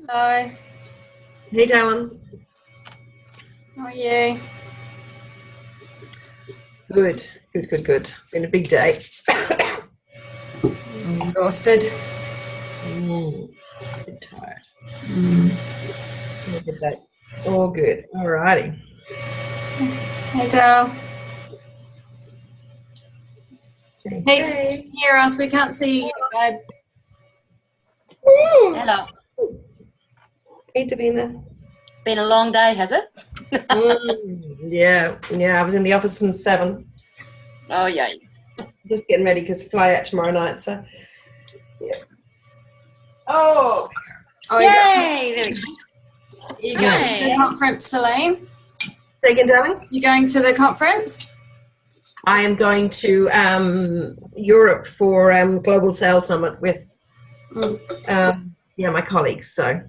Hello. Hey, Dylan. How are you? Good. Been a big day. Exhausted. A bit tired. Been a good day. All good. Alrighty. Hey, Dal. Need to Hey. hear us. We can't see you, babe. Hello. Hey, Davina. Been a long day, has it? Yeah. I was in the office from 7. Oh, yeah. Just getting ready because I fly out tomorrow night. So, yeah. Oh, Yay! There we go. You going to the conference, Celine? say again, darling. You going to the conference? I am going to Europe for Global Sales Summit with my colleagues. So,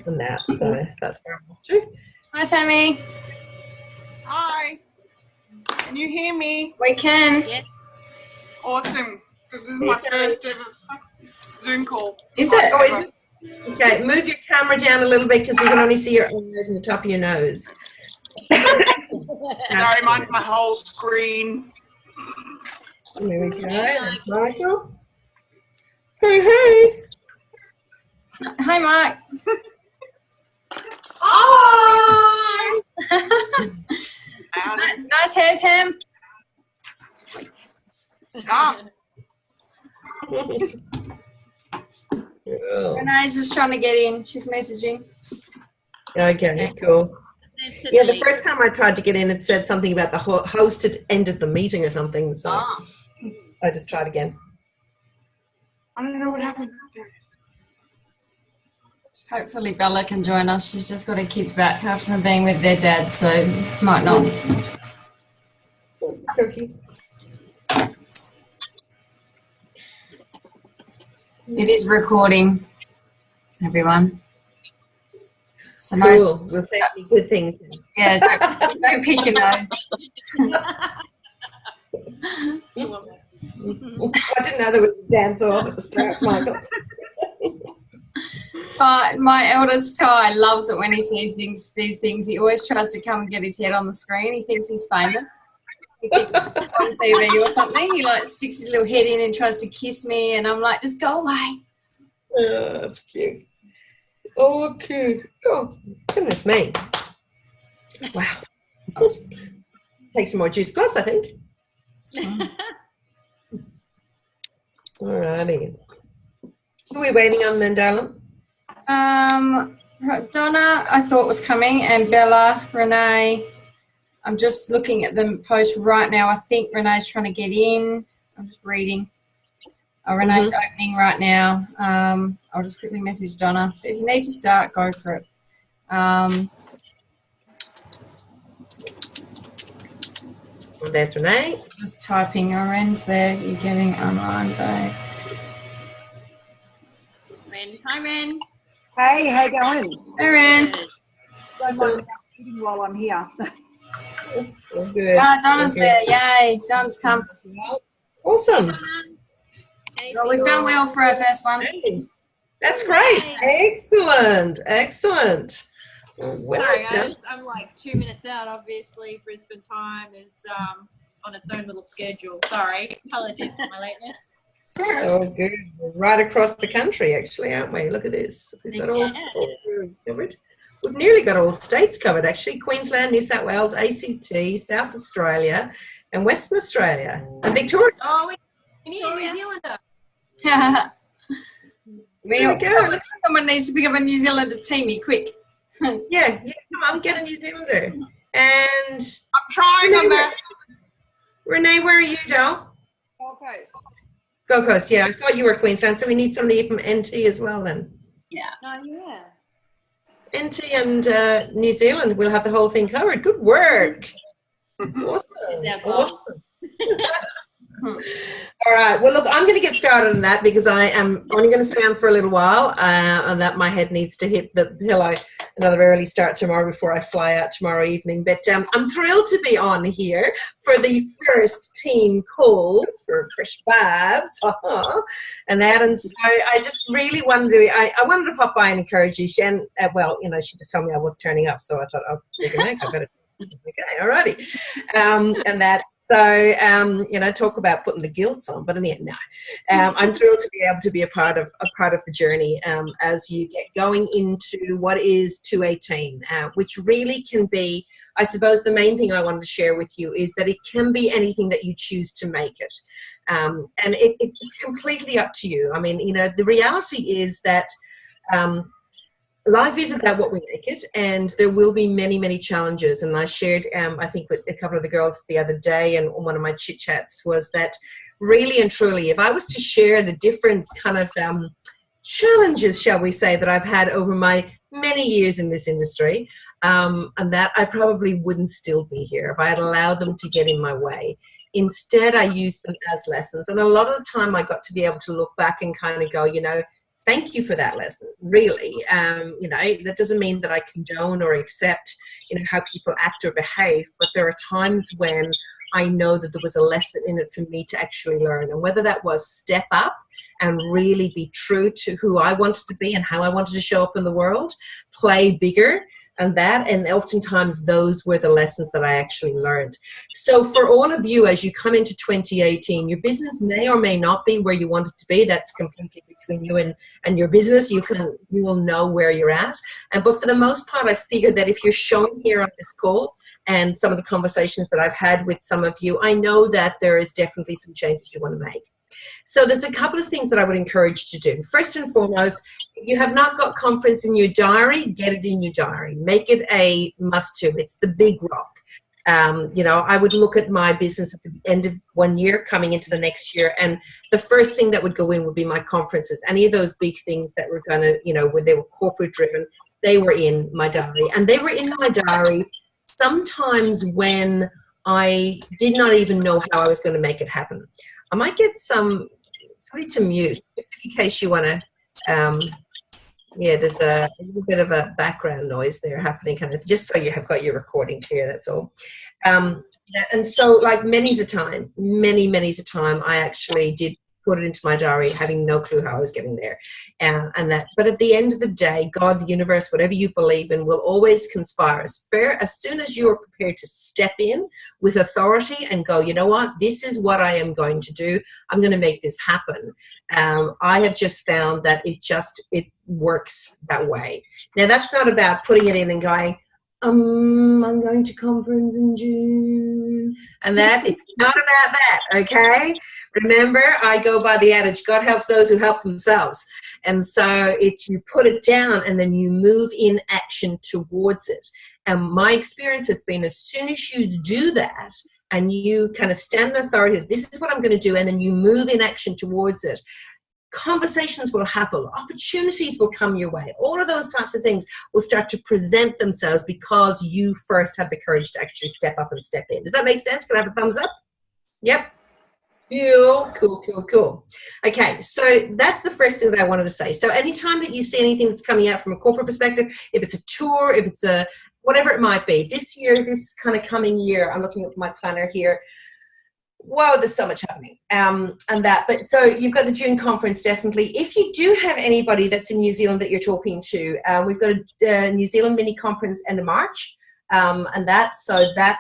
and that. So that's where I'm off to. Hi, Tammy. Hi. Can you hear me? We can. Yes. Awesome. Because this is my first ever Zoom call. Is it? Oh, is it? Okay, move your camera down a little bit because we can only see your eyes and the top of your nose. Sorry, mine's my whole screen. There we go. There's Michael. Hey. Hi, Mark. Hi. Nice hair, Tam. Ah, Oh. Renee's just trying to get in. She's messaging. Okay, cool. Yeah, the first time I tried to get in, it said something about the host had ended the meeting or something. So I just tried again. I don't know what happened. Hopefully Bella can join us. She's just got her kids back after them being with their dad, so might not. Cookie. It is recording, everyone. So Cool. We'll say any good things. Yeah, don't pick your nose. I didn't know there was a dance off at the start, Michael. My eldest Ty loves it when he sees these things. He always tries to come and get his head on the screen. He thinks he's famous. He thinks he's on TV or something. He sticks his little head in and tries to kiss me, and I'm like, just go away. Oh, that's cute. Oh, cute. Oh, goodness me. Wow. Take some more Juice Plus, I think. Alrighty. Who are we waiting on then, darling? Donna, I thought was coming, and Bella, Renee. I'm just looking at the post right now. I think Renee's trying to get in. I'm just reading. Renee's opening right now. I'll just quickly message Donna. If you need to start, go for it. Well, there's Renee. Just typing. Ren's there. You're getting online, babe. Ren. Hi, Ren. Hey, how you going? Hey, Ren. Don't mind me eating while I'm here. All good. Donna's there. Yay. Donna's come. Awesome. Well, we've done well for our first one. Hey, that's great. Excellent. Well Sorry, done. I'm like 2 minutes out. Obviously, Brisbane time is on its own little schedule. Sorry, apologies for my lateness. Oh, good. We're right across the country, actually, aren't we? Look at this. We've got all covered. We've nearly got all states covered, actually. Queensland, New South Wales, ACT, South Australia, and Western Australia, and Victoria. Oh, we need a New Zealander. Someone needs to pick up a New Zealander teamie, quick. Yeah, come on, get a New Zealander. And I'm trying on that. Renee, where are you, doll? Gold Coast. Gold Coast, yeah. I thought you were Queensland, so we need somebody from NT as well then. Yeah. Oh, yeah. NT and New Zealand, we'll have the whole thing covered. Good work. Awesome. It's our goal. Awesome. All right. Well, look, I'm going to get started on that because I am only going to stay on for a little while, and that my head needs to hit the pillow. Another early start tomorrow before I fly out tomorrow evening. But I'm thrilled to be on here for the first team call for Fresh Vibes. And that, and so I just really wanted to. I wanted to pop by and encourage you, Shen. Well, you know, she just told me I was turning up, so I thought, oh, I better. Okay, alrighty, and that. So, you know, talk about putting the guilts on, but in the end, no. I'm thrilled to be able to be a part of the journey as you get going into what is 218, which really can be, I suppose, the main thing I wanted to share with you is that it can be anything that you choose to make it, and it's completely up to you. I mean, you know, the reality is that. Life is about what we make it, and there will be many, many challenges. And I shared, I think, with a couple of the girls the other day, and one of my chit chats was that really and truly, if I was to share the different kind of challenges, shall we say, that I've had over my many years in this industry, and that I probably wouldn't still be here if I had allowed them to get in my way. Instead, I used them as lessons. And a lot of the time I got to be able to look back and kind of go, you know, thank you for that lesson, really. You know, that doesn't mean that I condone or accept, you know, how people act or behave, but there are times when I know that there was a lesson in it for me to actually learn. And whether that was step up and really be true to who I wanted to be and how I wanted to show up in the world, play bigger, and oftentimes those were the lessons that I actually learned. So for all of you, as you come into 2018, your business may or may not be where you want it to be. That's completely between you and your business. You will know where you're at. But for the most part, I figured that if you're showing here on this call and some of the conversations that I've had with some of you, I know that there is definitely some changes you want to make. So there's a couple of things that I would encourage you to do. First and foremost, if you have not got conference in your diary, get it in your diary. Make it a must-do. It's the big rock. You know, I would look at my business at the end of one year, coming into the next year, and the first thing that would go in would be my conferences. Any of those big things that were going to, you know, when they were corporate-driven, they were in my diary. And they were in my diary sometimes when I did not even know how I was going to make it happen. I might get somebody to mute, just in case you want to, yeah, there's a little bit of a background noise there happening, kind of, just so you have got your recording clear, that's all. And so, like, many's a time, many's a time, I actually did put it into my diary, having no clue how I was getting there. But at the end of the day, God, the universe, whatever you believe in, will always conspire. As soon as you are prepared to step in with authority and go, you know what, this is what I am going to do. I'm going to make this happen. I have just found that it works that way. Now, that's not about putting it in and going, I'm going to conference in June, and that it's not about that. Okay, remember, I go by the adage, God helps those who help themselves. And so it's, you put it down and then you move in action towards it. And my experience has been, as soon as you do that and you kind of stand in authority, this is what I'm going to do, and then you move in action towards it, conversations will happen, opportunities will come your way, all of those types of things will start to present themselves because you first had the courage to actually step up and step in. Does that make sense? Can I have a thumbs up? Yep. Cool. Okay, so that's the first thing that I wanted to say. So anytime that you see anything that's coming out from a corporate perspective, if it's a tour, if it's a whatever it might be, this year, this kind of coming year, I'm looking at my planner here. Wow, there's so much happening. But so you've got the June conference, definitely. If you do have anybody that's in New Zealand that you're talking to, we've got a New Zealand mini conference end of March. That's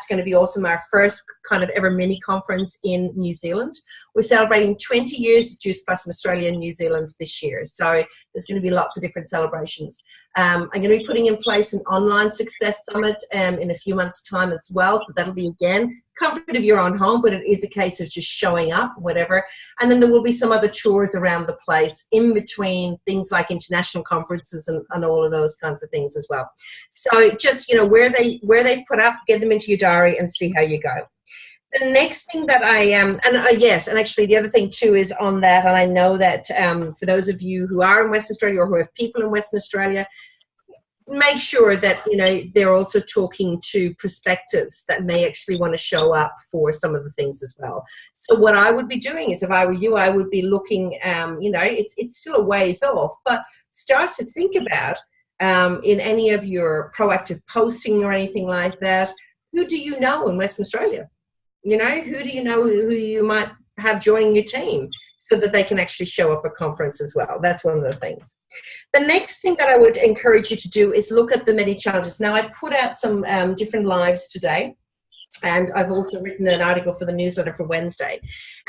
going to be awesome. Our first kind of ever mini conference in New Zealand. We're celebrating 20 years of Juice Plus in Australia and New Zealand this year. So there's going to be lots of different celebrations. I'm going to be putting in place an online success summit in a few months' time as well. So that'll be, again, comfort of your own home, but it is a case of just showing up, whatever. And then there will be some other tours around the place in between, things like international conferences and all of those kinds of things as well. So just, you know, where they put up, get them into your diary and see how you go. The next thing that I am, yes, and actually the other thing too is on that, and I know that for those of you who are in Western Australia or who have people in Western Australia, make sure that, you know, they're also talking to prospectives that may actually want to show up for some of the things as well. So what I would be doing is, if I were you, I would be looking, you know, it's still a ways off, but start to think about in any of your proactive posting or anything like that, who do you know in Western Australia? You know, who do you know who you might have joining your team, so that they can actually show up at conference as well. That's one of the things. The next thing that I would encourage you to do is look at the many challenges. Now, I put out some different lives today, and I've also written an article for the newsletter for Wednesday.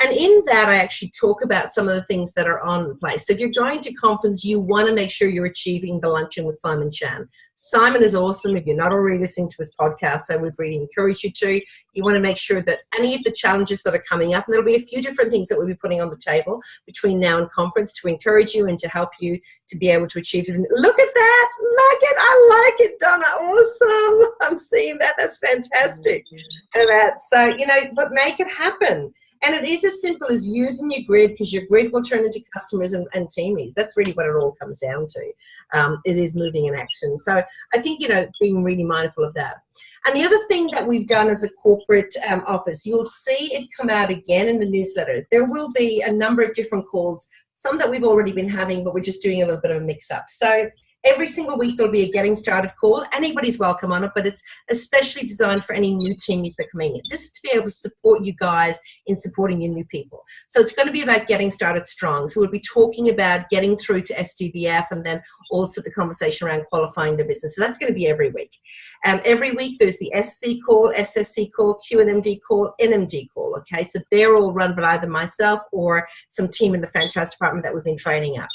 And in that, I actually talk about some of the things that are on place. So if you're going to conference, you want to make sure you're achieving the luncheon with Simon Chan. Simon is awesome. If you're not already listening to his podcast, I would really encourage you to. You want to make sure that any of the challenges that are coming up, and there'll be a few different things that we'll be putting on the table between now and conference to encourage you and to help you to be able to achieve it. Look at that. I like it, Donna. Awesome. I'm seeing that. That's fantastic. And that. So, you know, but make it happen. And it is as simple as using your grid, because your grid will turn into customers and teamies. That's really what it all comes down to. It is moving in action. So I think, you know, being really mindful of that. And the other thing that we've done as a corporate office, you'll see it come out again in the newsletter. There will be a number of different calls, some that we've already been having, but we're just doing a little bit of a mix-up. So every single week there'll be a getting started call. Anybody's welcome on it, but it's especially designed for any new teamies that are coming in. This is to be able to support you guys in supporting your new people. So it's going to be about getting started strong. So we'll be talking about getting through to SDVF, and then also the conversation around qualifying the business. So that's going to be every week. Every week there's the SC call, SSC call, QNMD call, NMD call. Okay, so they're all run by either myself or some team in the franchise department that we've been training up.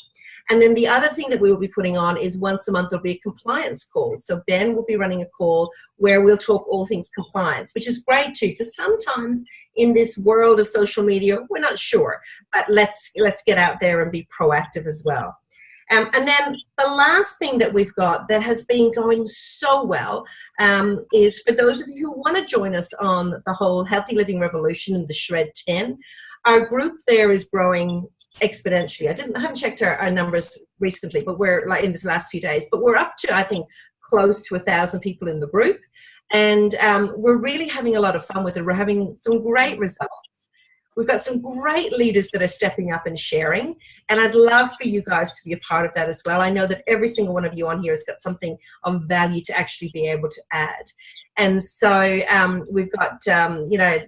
And then the other thing that we will be putting on is once a month there'll be a compliance call. So Ben will be running a call where we'll talk all things compliance, which is great too, because sometimes in this world of social media, we're not sure, but let's get out there and be proactive as well. And then the last thing that we've got that has been going so well is for those of you who want to join us on the whole Healthy Living Revolution and the Shred 10, our group there is growing exponentially. I haven't checked our numbers recently, but we're like in this last few days, but we're up to, I think, close to 1,000 people in the group. And we're really having a lot of fun with it. We're having some great results. We've got some great leaders that are stepping up and sharing, and I'd love for you guys to be a part of that as well. I know that every single one of you on here has got something of value to actually be able to add. And so we've got, you know,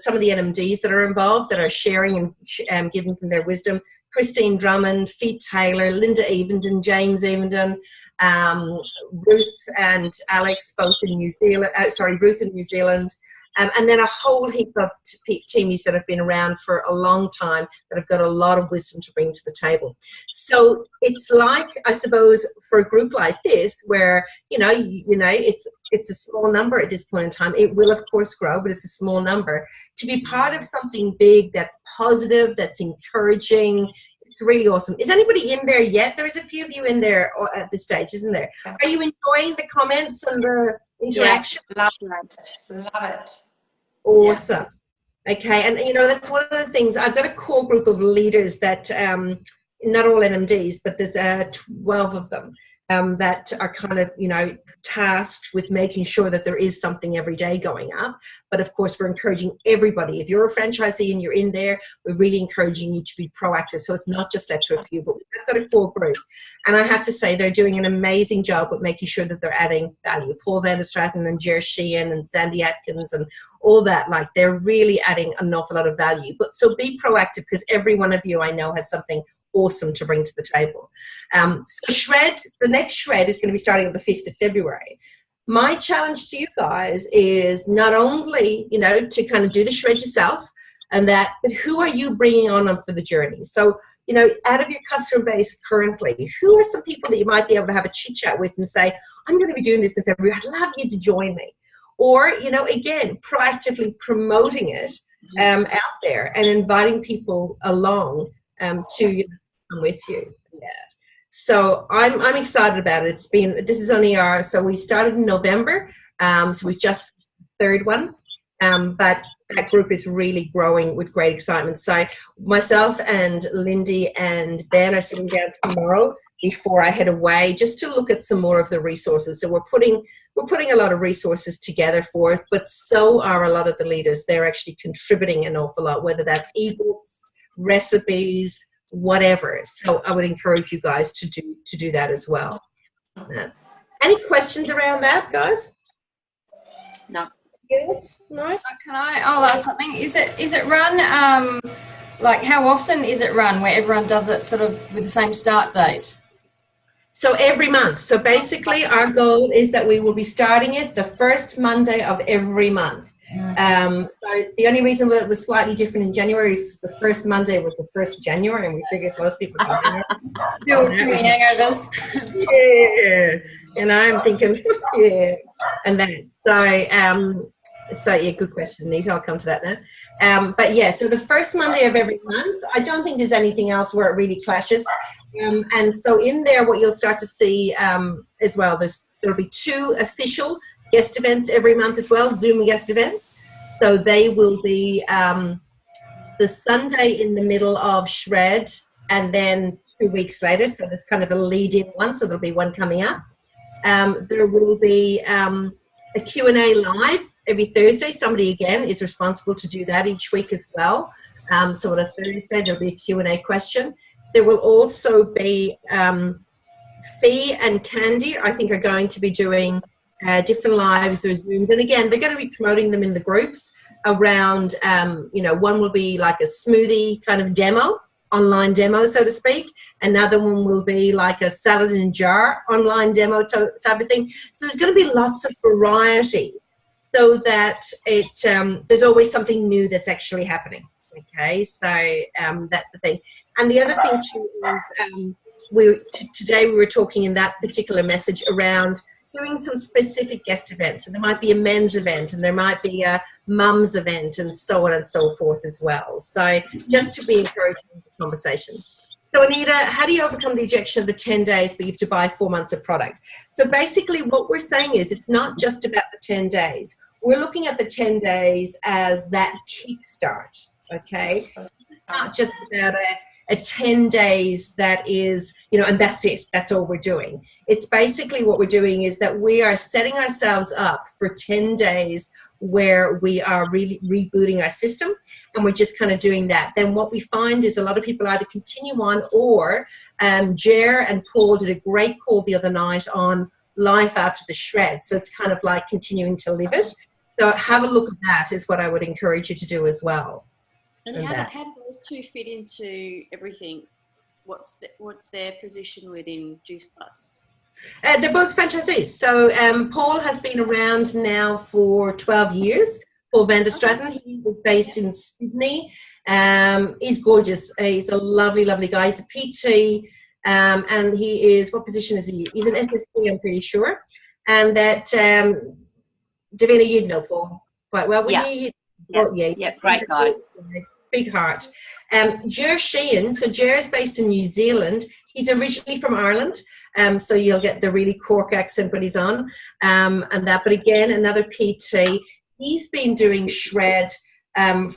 some of the NMDs that are involved that are sharing and giving from their wisdom. Christine Drummond, Feet Taylor, Linda Evenden, James Evenden, Ruth and Alex, both in New Zealand, Ruth in New Zealand. And then a whole heap of teamies that have been around for a long time that have got a lot of wisdom to bring to the table. So it's like, I suppose, for a group like this, where it's a small number at this point in time. It will, of course, grow, but it's a small number. To be part of something big that's positive, that's encouraging, it's really awesome. Is anybody in there yet? There is a few of you in there at this stage, isn't there? Are you enjoying the comments and the interaction? Yeah, love it. Awesome. Yeah. Okay, and you know, that's one of the things. I've got a core group of leaders that, not all NMDs, but there's 12 of them that are kind of, you know, tasked with making sure that there is something every day going up. But of course, we're encouraging everybody. If you're a franchisee and you're in there, we're really encouraging you to be proactive. So it's not just left to a few, but we've got a core group. And I have to say, they're doing an amazing job with making sure that they're adding value. Paul Van der Straten and Jer Sheehan and Sandy Atkins and all that, like, they're really adding an awful lot of value. But so be proactive, because every one of you I know has something awesome to bring to the table. So Shred, the next Shred is going to be starting on the 5th of February. My challenge to you guys is not only, you know, to kind of do the Shred yourself and that, but who are you bringing on for the journey? So, you know, out of your customer base currently, who are some people that you might be able to have a chit chat with and say, I'm going to be doing this in February. I'd love you to join me. Or, you know, again, proactively promoting it out there and inviting people along to come with you. Yeah. So I'm excited about it. This is only so we started in November. So we just the third one. But that group is really growing with great excitement. So myself and Lindy and Ben are sitting down tomorrow before I head away, just to look at some more of the resources. So we're putting a lot of resources together for it, but so are a lot of the leaders. They're actually contributing an awful lot, whether that's ebooks, recipes, whatever. So I would encourage you guys to do that as well. Any questions around that, guys? No. Yes? No? I'll ask something. Is it run, like how often is it run where everyone does it sort of with the same start date? So every month. So basically our goal is that we will be starting it the first Monday of every month. So the only reason it was slightly different in January is the first Monday was the 1st of January, and we figured most people Still too many hangovers. Yeah. And I'm thinking, yeah. And then, so yeah, good question, Nita. I'll come to that now. But yeah, so the first Monday of every month, I don't think there's anything else where it really clashes. And so in there, what you'll start to see as well, there'll be 2 official guest events every month as well, Zoom guest events. So they will be the Sunday in the middle of Shred, and then 2 weeks later. So there's kind of a lead-in one, so there'll be one coming up. There will be a Q&A live every Thursday. Somebody, again, is responsible to do that each week as well. So on a Thursday, there'll be a Q&A question. There will also be Fee and Candy, I think, are going to be doing different lives or Zooms. And again, they're going to be promoting them in the groups around, one will be like a smoothie kind of demo, online demo, so to speak. Another one will be like a salad in a jar online demo type of thing. So there's going to be lots of variety so that there's always something new that's actually happening. Okay, so that's the thing. And the other thing too is today we were talking in that particular message around doing some specific guest events. So there might be a men's event, and there might be a mum's event, and so on and so forth as well. So just to be encouraging the conversation. So Anita, how do you overcome the objection of the 10 days, but you have to buy 4 months of product? So basically what we're saying is it's not just about the 10 days. We're looking at the 10 days as that kickstart, okay? It's not just about a 10 days that is, and that's it. That's all we're doing. It's basically what we're doing is that we are setting ourselves up for 10 days where we are really rebooting our system, and we're just kind of doing that. Then what we find is a lot of people either continue on, or Jer and Paul did a great call the other night on life after the shred. So it's kind of like continuing to live it. So have a look at that is what I would encourage you to do as well. And how do those 2 fit into everything? What's their position within Juice Plus? They're both franchisees. So Paul has been around now for 12 years. Paul van der Straten, he was based in Sydney. He's gorgeous. He's a lovely, lovely guy. He's a PT, and he is, what position is he? He's an SSP, I'm pretty sure. And that, Davina, you'd know Paul quite well. Yeah, great guy. Big heart. Jer Sheehan, so Jer's based in New Zealand. He's originally from Ireland, so you'll get the really Cork accent when he's on, and that. But again, another PT. He's been doing Shred since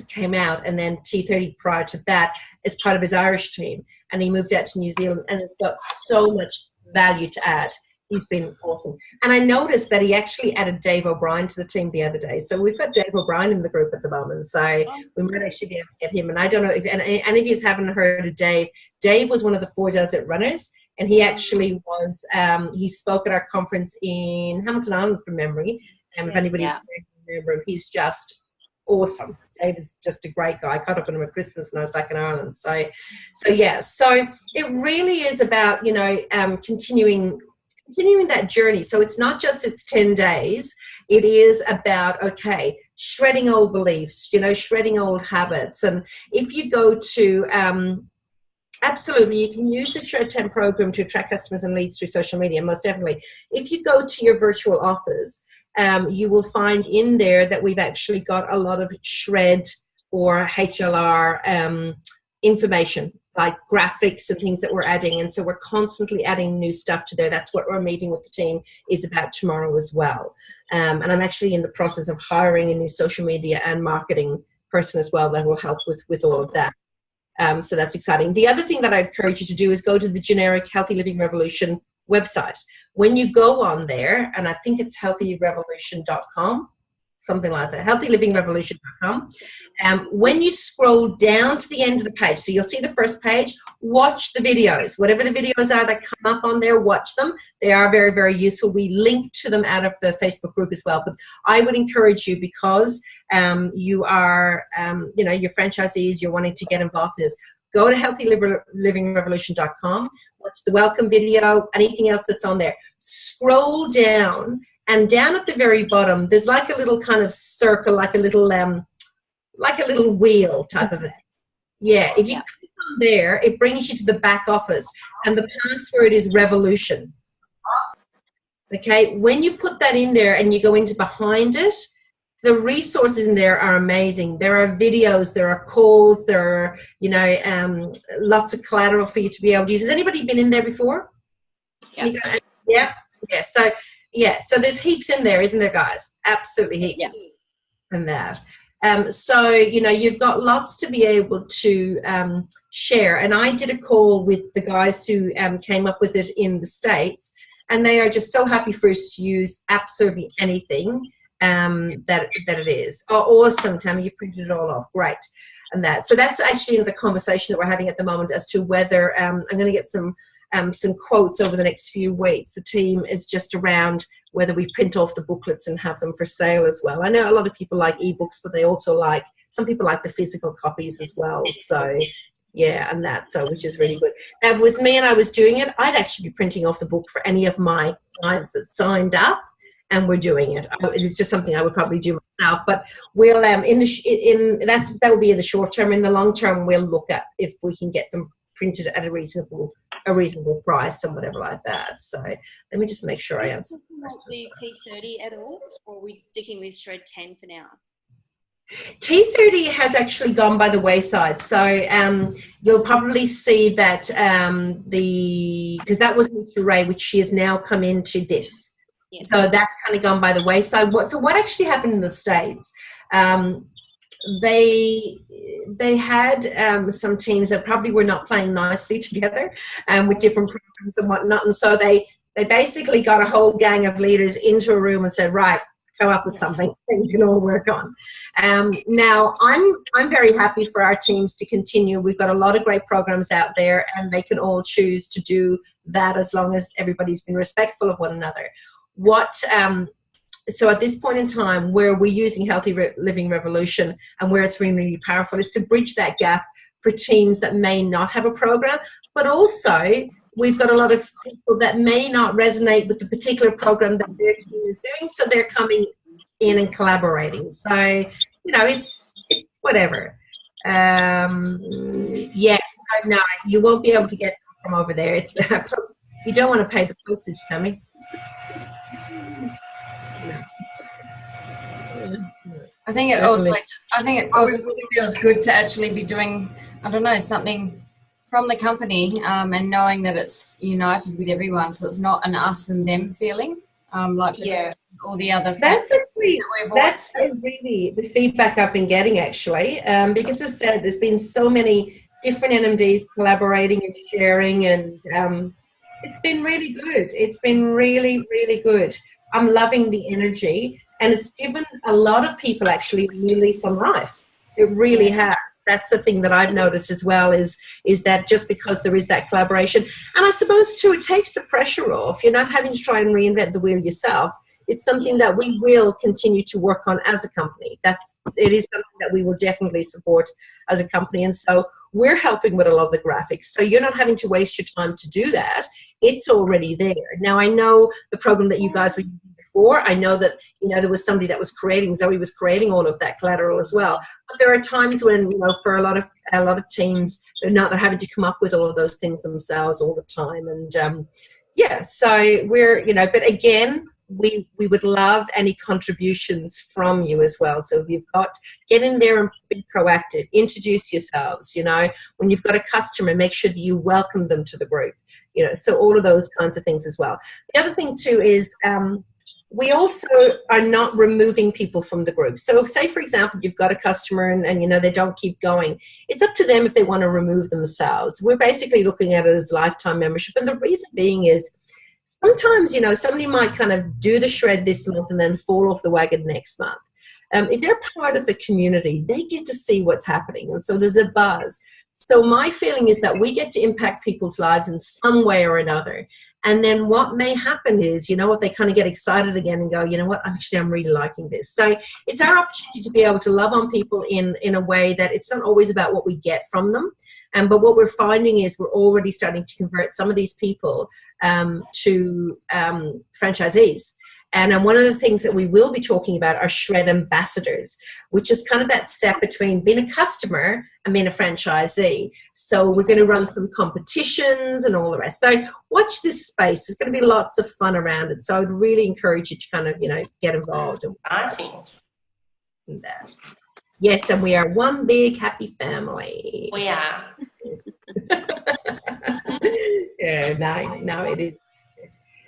it came out, and then T30 prior to that as part of his Irish team. And he moved out to New Zealand, and has got so much value to add. He's been awesome. And I noticed that he actually added Dave O'Brien to the team the other day. So we've got Dave O'Brien in the group at the moment. So we might actually be able to get him. And I don't know if any of you haven't heard of Dave. Dave was one of the 4 Desert Runners. And he actually was, he spoke at our conference in Hamilton Island from memory. If anybody can remember him, he's just awesome. Dave is just a great guy. I caught up with him at Christmas when I was back in Ireland. So it really is about, continuing that journey. So it's not just it's 10 days. It is about, okay, shredding old beliefs, shredding old habits. And if you go to, absolutely, you can use the Shred 10 program to attract customers and leads through social media, most definitely. If you go to your virtual office, you will find in there that we've actually got a lot of Shred or HLR information, like graphics and things that we're adding. And so we're constantly adding new stuff to there. That's what our meeting with the team is about tomorrow as well. And I'm actually in the process of hiring a new social media and marketing person as well that will help with all of that. So that's exciting. The other thing that I encourage you to do is go to the generic Healthy Living Revolution website. When you go on there, and I think it's healthyrevolution.com, something like that, healthylivingrevolution.com. When you scroll down to the end of the page, so you'll see the first page, watch the videos. Whatever the videos are that come up on there, watch them. They are very, very useful. We link to them out of the Facebook group as well. But I would encourage you, because you are, your franchisees, you're wanting to get involved in this, go to healthylivingrevolution.com, watch the welcome video, anything else that's on there. Scroll down, and down at the very bottom, there's like a little kind of circle, like a little wheel type of it. Yeah, if you click on there, it brings you to the back office, and the password is Revolution. Okay, when you put that in there and you go into behind it, the resources in there are amazing. There are videos, there are calls, there are, lots of collateral for you to be able to use. Has anybody been in there before? Yeah. So there's heaps in there, isn't there, guys? Absolutely heaps. Yeah. And that. So, you've got lots to be able to share. And I did a call with the guys who came up with it in the States, and they are just so happy for us to use absolutely anything that it is. Oh, awesome, Tammy, you've printed it all off. Great. And that. So that's actually the conversation that we're having at the moment as to whether I'm going to get some quotes over the next few weeks. The team is just around whether we print off the booklets and have them for sale as well. I know a lot of people like ebooks, but they also some people like the physical copies as well. So yeah, and that, so which is really good. Now, if it was me and I was doing it, I'd actually be printing off the book for any of my clients that signed up, and we're doing it. It's just something I would probably do myself, but we'll that will be in the short term. In the long term, we'll look at if we can get them printed at a reasonable price and whatever like that. So let me just make sure I answer the T30 at all, or are we sticking with Shred 10 for now? T30 has actually gone by the wayside. So you'll probably see that because that was Nisha Ray, which she has now come into this. Yeah. So that's kind of gone by the wayside. What actually happened in the States? They had some teams that probably were not playing nicely together with different programs and whatnot, and so they basically got a whole gang of leaders into a room and said, right, come up with something that you can all work on. Now, I'm very happy for our teams to continue. We've got a lot of great programs out there, and they can all choose to do that as long as everybody's been respectful of one another. So at this point in time, where we're using Healthy Living Revolution and where it's really, really powerful is to bridge that gap for teams that may not have a program, but also we've got a lot of people that may not resonate with the particular program that their team is doing, so they're coming in and collaborating. So, it's whatever. Yes, no, you won't be able to get from over there. It's plus you don't want to pay the postage, Tammy. I think it also feels good to actually be doing, I don't know, something from the company and knowing that it's united with everyone, so it's not an us and them feeling all the other. That's really the feedback I've been getting actually, because as I said, there's been so many different NMDs collaborating and sharing, and it's been really good. It's been really, really good. I'm loving the energy. And it's given a lot of people actually a new lease on life. It really has. That's the thing that I've noticed as well is that just because there is that collaboration, and I suppose too, it takes the pressure off. You're not having to try and reinvent the wheel yourself. It's something that we will continue to work on as a company. It is something that we will definitely support as a company. And so we're helping with a lot of the graphics. So you're not having to waste your time to do that. It's already there. Now, I know the program that you guys were using before. I know that, there was somebody that was Zoe was creating all of that collateral as well. But there are times when, for a lot of teams, they're having to come up with all of those things themselves all the time. And so we're, but again, we would love any contributions from you as well. So if you've get in there and be proactive, introduce yourselves, when you've got a customer, make sure that you welcome them to the group, so all of those kinds of things as well. The other thing too is we also are not removing people from the group. So say, for example, you've got a customer and you know, they don't keep going. It's up to them if they want to remove themselves. We're basically looking at it as lifetime membership. And the reason being is sometimes, you know, somebody might kind of do the shred this month and then fall off the wagon next month. If they're part of the community, they get to see what's happening. And so there's a buzz. So my feeling is that we get to impact people's lives in some way or another. And then what may happen is, you know what, they kind of get excited again and go, you know what, actually, I'm really liking this. So it's our opportunity to be able to love on people in a way that it's not always about what we get from them. But what we're finding is we're already starting to convert some of these people to franchisees. And one of the things that we will be talking about are Shred ambassadors, which is kind of that step between being a customer and being a franchisee. So we're going to run some competitions and all the rest. So watch this space. There's going to be lots of fun around it. So I'd really encourage you to kind of, you know, get involved in that. Yes, and we are one big happy family. We are. Yeah, no, it is.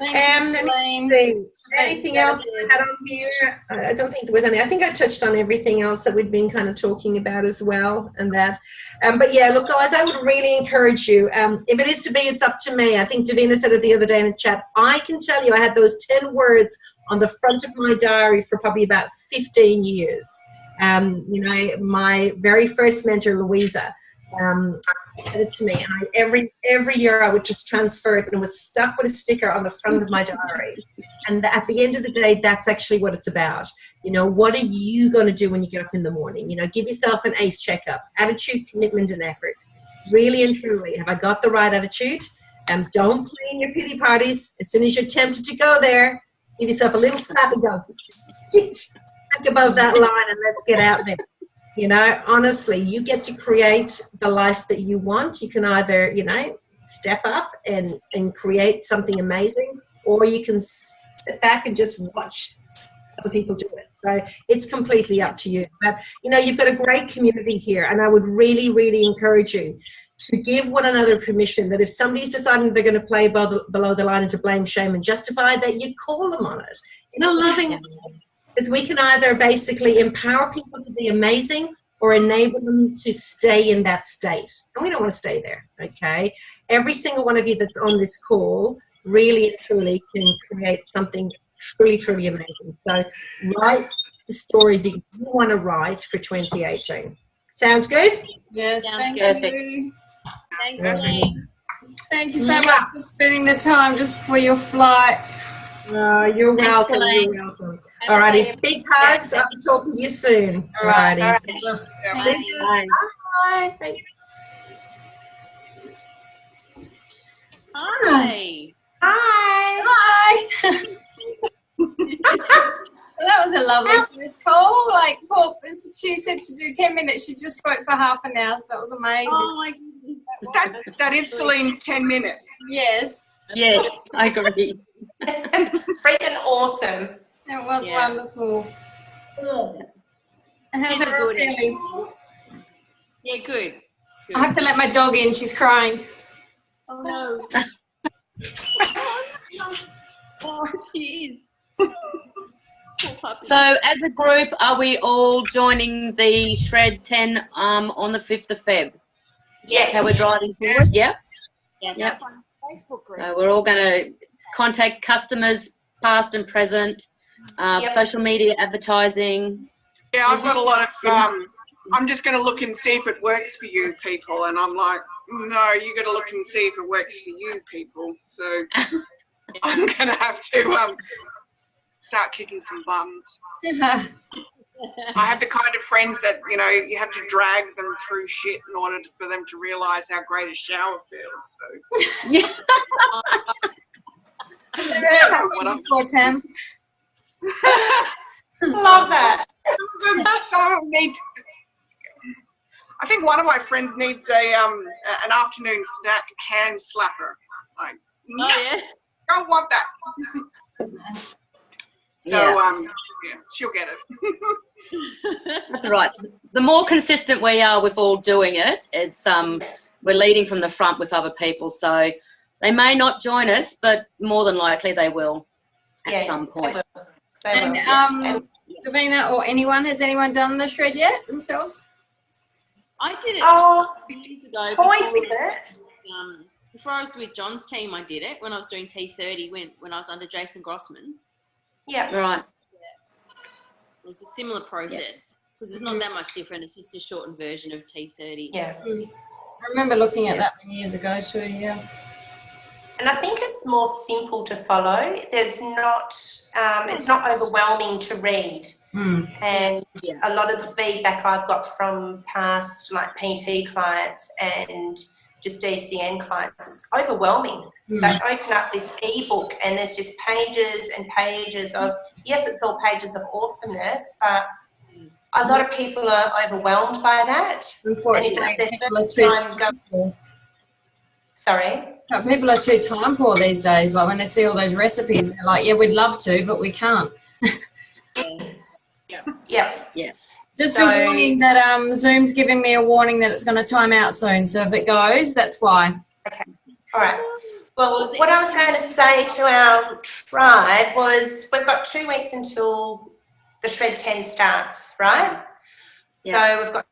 Thank you, anything else I had on here? I don't think there was any. I think I touched on everything else that we'd been kind of talking about as well, and that. But yeah, look, guys, I would really encourage you. If it is to be, it's up to me. I think Davina said it the other day in the chat. I can tell you, I had those 10 words on the front of my diary for probably about 15 years. You know, my very first mentor, Louisa, said it to me, and every year I would just transfer it, and it was stuck with a sticker on the front of my diary. And at the end of the day, that's actually what it's about. You know, what are you going to do when you get up in the morning? You know, give yourself an ACE checkup: attitude, commitment, and effort. Really and truly, have I got the right attitude? Don't play in your pity parties. As soon as you're tempted to go there, give yourself a little slap and go, sit back above that line and let's get out there. You know, honestly, you get to create the life that you want. You can either, you know, step up and create something amazing, or you can sit back and just watch other people do it. So it's completely up to you. But, you know, you've got a great community here, and I would really, really encourage you to give one another permission that if somebody's deciding they're going to play below the line and to blame, shame, and justify, that you call them on it in a loving way. Because we can either basically empower people to be amazing or enable them to stay in that state. And we don't want to stay there, okay? Every single one of you that's on this call really and truly can create something truly, truly amazing. So write the story that you want to write for 2018. Sounds good? Yes, Sounds thank good. you. Thanks, Perfect. Lee. Thank you so much for spending the time just before your flight. You're Thanks, welcome. Elaine. You're welcome. Have a Alrighty, safe- big hugs. I'll be talking to you soon. All right. Alrighty. Bye. Bye. Thank you. Hi. Hi. Hi. Well, that was a lovely first call. Like, she said to do 10 minutes. She just spoke for half an hour. So that was amazing. Oh my goodness. That is Celine's 10 minutes. Yes, Yes, I agree. Freaking awesome. it was Yeah. wonderful. How's Things are everyone good. feeling? Yeah, good. I have to let my dog in. She's crying. Oh no. Oh, she is. Poor puppy. So as a group, are we all joining the Shred 10 on the 5th of Feb? Yes. How we're driving forward? Yeah. Yes. Yep. Facebook group. So we're all going to contact customers, past and present, Yep. social media advertising. Yeah, I've got a lot of, I'm just going to look and see if it works for you people. And I'm like, no, you got to look and see if it works for you people. So I'm going to have to start kicking some bums. I have the kind of friends that, you know, you have to drag them through shit in order for them to realise how great a shower feels. So. Yeah. Before, Tam. Love that. Some of them need. I think one of my friends needs an afternoon snack hand slapper. Like, no, Oh yeah. don't want that. So yeah, she'll get it. That's right. The more consistent we are with all doing it, it's we're leading from the front with other people. So they may not join us, but more than likely they will at some point. They And will, yeah. Davina or has anyone done the shred yet themselves? I did it Oh, years ago. toyed with it. Before I was with John's team, I did it when I was doing T30 when I was under Jason Grossman. Yeah. Right. It was a similar process because it's not that much different. It's just a shortened version of T30. Yeah. I remember looking at that one years ago too, yeah. And I think it's more simple to follow. There's not, it's not overwhelming to read. And a lot of the feedback I've got from past like PT clients and just DCN clients, it's overwhelming. They open up this ebook and there's just pages and pages of, yes, it's all pages of awesomeness, but a lot of people are overwhelmed by that. Unfortunately, and if people are it's their too first time time poor. Sorry? No, people are too time poor these days. Like when they see all those recipes, they're like, yeah, we'd love to, but we can't. Yeah. Just a warning that Zoom's giving me a warning that it's going to time out soon. So if it goes, that's why. Okay. All right. Well, what I was going to say to our tribe was we've got 2 weeks until the Shred 10 starts, right? Yeah. So we've got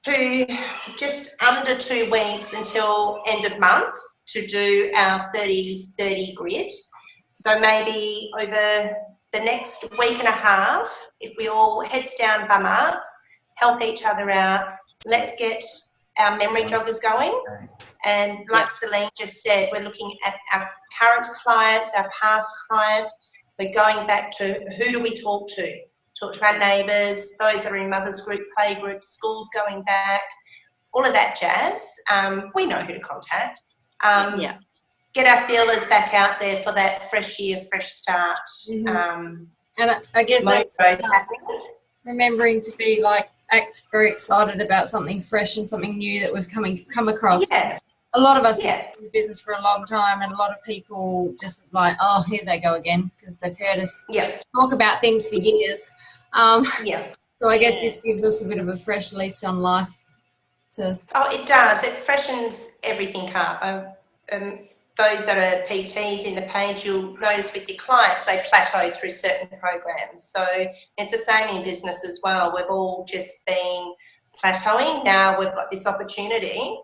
just under 2 weeks until end of month to do our 30-30 grid. So maybe over the next week and a half, if we all heads down bum arts, help each other out, let's get our memory joggers going. And like Celine just said, we're looking at our current clients, our past clients. We're going back to who do we talk to? Talk to our neighbours, those that are in mothers group, play groups, schools going back, all of that jazz. We know who to contact. Get our feelers back out there for that fresh year, fresh start. And I guess that's remembering to be like, act very excited about something fresh and something new that we've come across. Yeah. A lot of us have been in business for a long time, and a lot of people just like, oh, here they go again, because they've heard us talk about things for years. So I guess this gives us a bit of a fresh lease on life. Oh, it does. It freshens everything up. Those that are PTs in the page, you'll notice with your clients, they plateau through certain programs. So it's the same in business as well. We've all just been plateauing. Now we've got this opportunity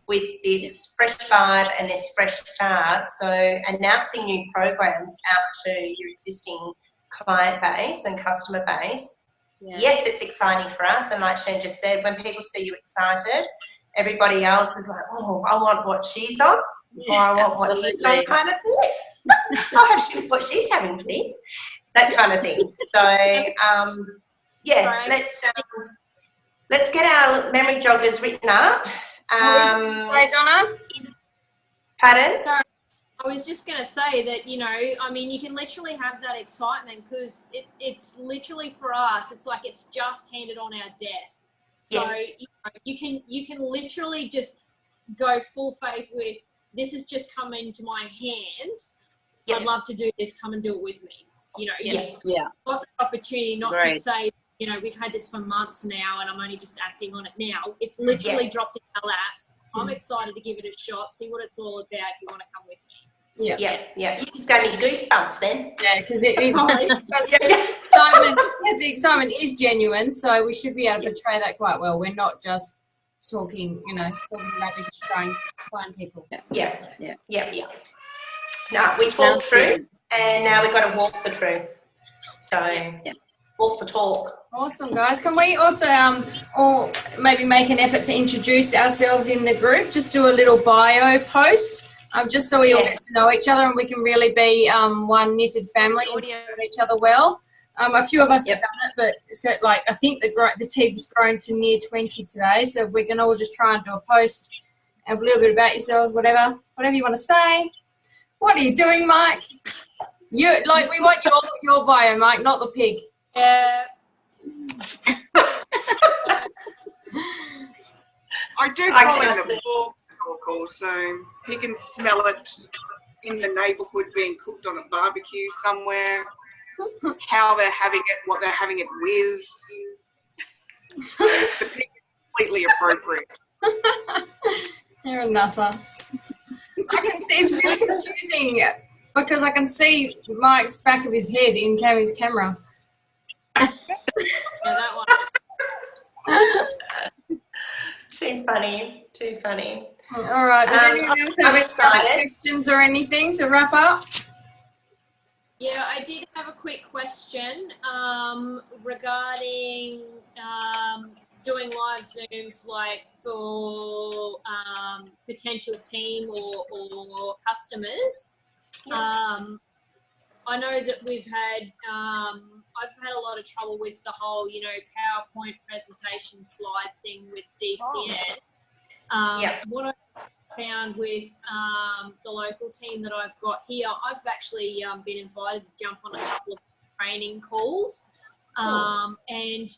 with this fresh vibe and this fresh start. So announcing new programs out to your existing client base and customer base. Yes, it's exciting for us. And like Shen just said, when people see you excited, everybody else is like, oh, I want what she's on. Or I want what he's on, kind of thing. I'll have what she's having, please. That kind of thing. So, let's get our memory joggers written up. Hey, Donna? Pardon? Sorry. I was just going to say that, you know, I mean, you can literally have that excitement because it's literally for us, it's like it's just handed on our desk. So you can literally just go full faith with, this has just come into my hands. I'd love to do this. Come and do it with me. You know, got the opportunity not to say, you know, we've had this for months now and I'm only just acting on it now. It's literally dropped in our laps. I'm excited to give it a shot, see what it's all about if you want to come with me. Yeah. You just gave me goosebumps then. Yeah, because the excitement is genuine, so we should be able to portray that quite well. We're not just talking, you know, talking rubbish to try and find people. Yeah. No, we talk truth, and now we've got to walk the truth. So, walk the talk. Awesome, guys. Can we also or maybe make an effort to introduce ourselves in the group? Just do a little bio post, just so we all get to know each other and we can really be one knitted family and serve each other well. A few of us have done it, but so, like, I think the team's grown to near 20 today, so we can all just try and do a post, a little bit about yourselves, whatever you want to say. What are you doing, Mike? We want your bio, Mike, not the pig. I do call him the pork snorkel, so he can smell it in the neighbourhood being cooked on a barbecue somewhere. How they're having it, what they're having it with. The pig is completely appropriate. You're a nutter. I can see it's really confusing because I can see Mike's back of his head in Tammy's camera. Too funny. Too funny. All right. Does anyone else have I'm any excited. questions or anything to wrap up? Yeah, I did have a quick question regarding doing live Zooms, like for potential team or customers. I know that we've had, I've had a lot of trouble with the whole, you know, PowerPoint presentation slide thing with DCN. What I found with the local team that I've got here, I've actually been invited to jump on a couple of training calls, and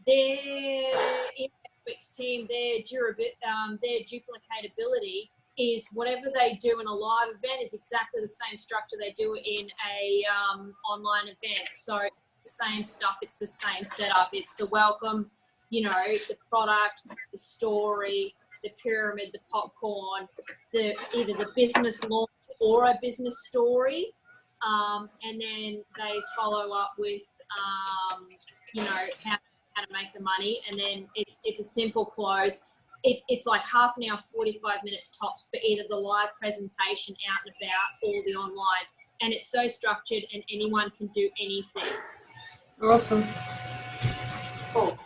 their Netflix team, their duplicatability is whatever they do in a live event is exactly the same structure they do in a online event. So it's the same stuff, it's the same setup, it's the welcome, you know, the product, the story, the pyramid, the popcorn, either the business launch or a business story, and then they follow up with, you know, how to make the money, and then it's a simple close. It's like half an hour, 45 minutes tops for either the live presentation out and about or the online, and it's so structured and anyone can do anything. Awesome. Cool.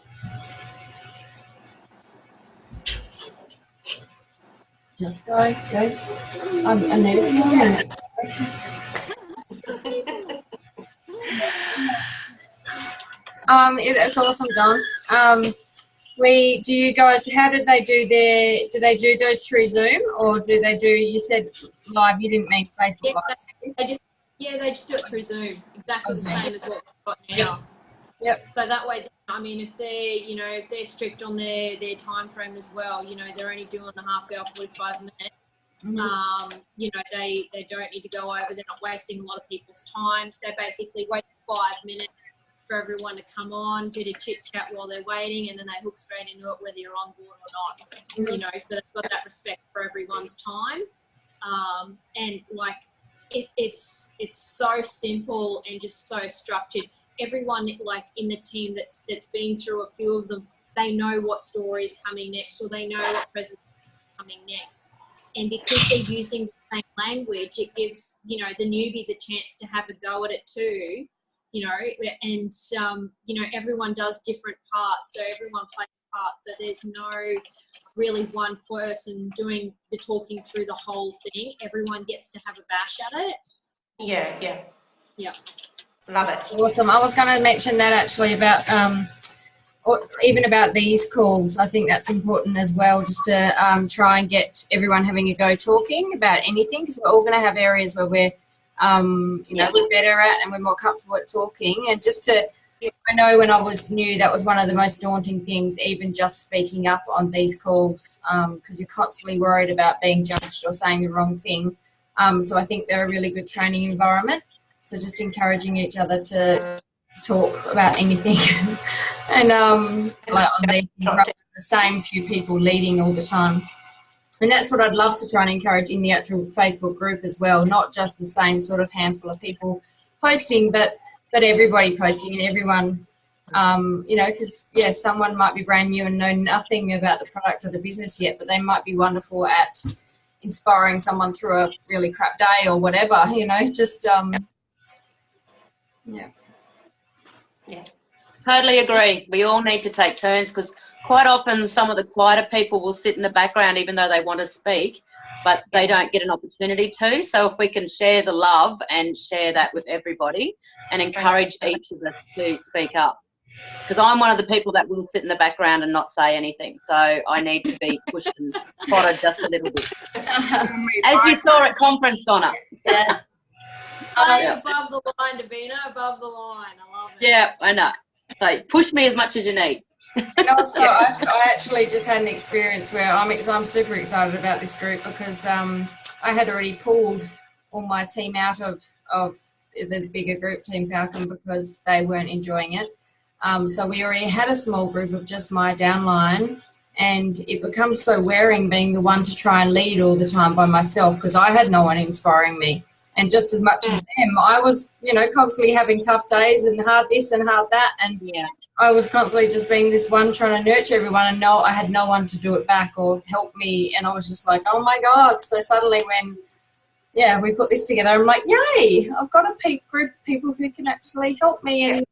Just go. I need a few minutes. Okay. That's awesome, Don. Do you guys, how did they do do they do those through Zoom, or do they do, you said live, you didn't make Facebook Live? They just do it through Zoom, exactly the same as what we've got now. Yep. So that way, I mean, if they're strict on their time frame as well, you know, they're only doing the half hour, 45 minutes. Mm-hmm. You know, they don't need to go over, they're not wasting a lot of people's time. They basically wait 5 minutes for everyone to come on, bit of chit chat while they're waiting, and then they hook straight into it whether you're on board or not. Mm-hmm. You know, so they've got that respect for everyone's time. And like it's so simple and just so structured. Everyone like in the team that's been through a few of them, they know what story is coming next, or they know what presentation is coming next. And because they're using the same language, it gives, you know, the newbies a chance to have a go at it too. You know, and you know, everyone does different parts, so everyone plays a part. So there's no really one person doing the talking through the whole thing. Everyone gets to have a bash at it. Yeah. Love it. Awesome. I was going to mention that actually about or even about these calls. I think that's important as well, just to try and get everyone having a go talking about anything, because we're all going to have areas where we're you know, we're better at and we're more comfortable at talking. And just to, I know when I was new, that was one of the most daunting things, even just speaking up on these calls, because you're constantly worried about being judged or saying the wrong thing. So I think they're a really good training environment. So just encouraging each other to talk about anything and like on these things, rather than the same few people leading all the time. And that's what I'd love to try and encourage in the actual Facebook group as well, not just the same sort of handful of people posting, but everybody posting and everyone, you know, because, yeah, someone might be brand new and know nothing about the product or the business yet, but they might be wonderful at inspiring someone through a really crap day or whatever, you know, just, yeah. Totally agree. We all need to take turns, because quite often some of the quieter people will sit in the background even though they want to speak, but they don't get an opportunity to. So if we can share the love and share that with everybody and encourage each of us to speak up. Because I'm one of the people that will sit in the background and not say anything. So I need to be pushed and prodded just a little bit. As you saw at conference, Donna. Yes. Above the line, Davina, above the line. I love it. Yeah, I know. So push me as much as you need. And also, I actually just had an experience where I'm super excited about this group, because I had already pulled all my team out of the bigger group, Team Falcon, because they weren't enjoying it. So we already had a small group of just my downline, and it becomes so wearing being the one to try and lead all the time by myself, because I had no one inspiring me. And just as much as them, I was, you know, constantly having tough days and hard this and hard that. And I was constantly just being this one trying to nurture everyone, and I had no one to do it back or help me, and I was just like, oh my God. So suddenly when we put this together, I'm like, yay, I've got a group of people who can actually help me, and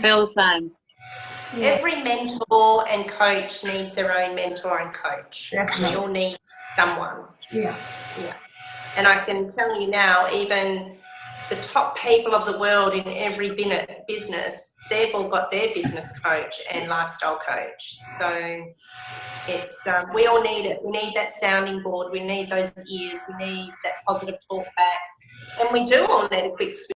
Feel the same. Every mentor and coach needs their own mentor and coach. Definitely. We all need someone. Yeah. And I can tell you now, even the top people of the world in every business, they've all got their business coach and lifestyle coach. So it's we all need it. We need that sounding board. We need those ears. We need that positive talk back. And we do all need a quick switch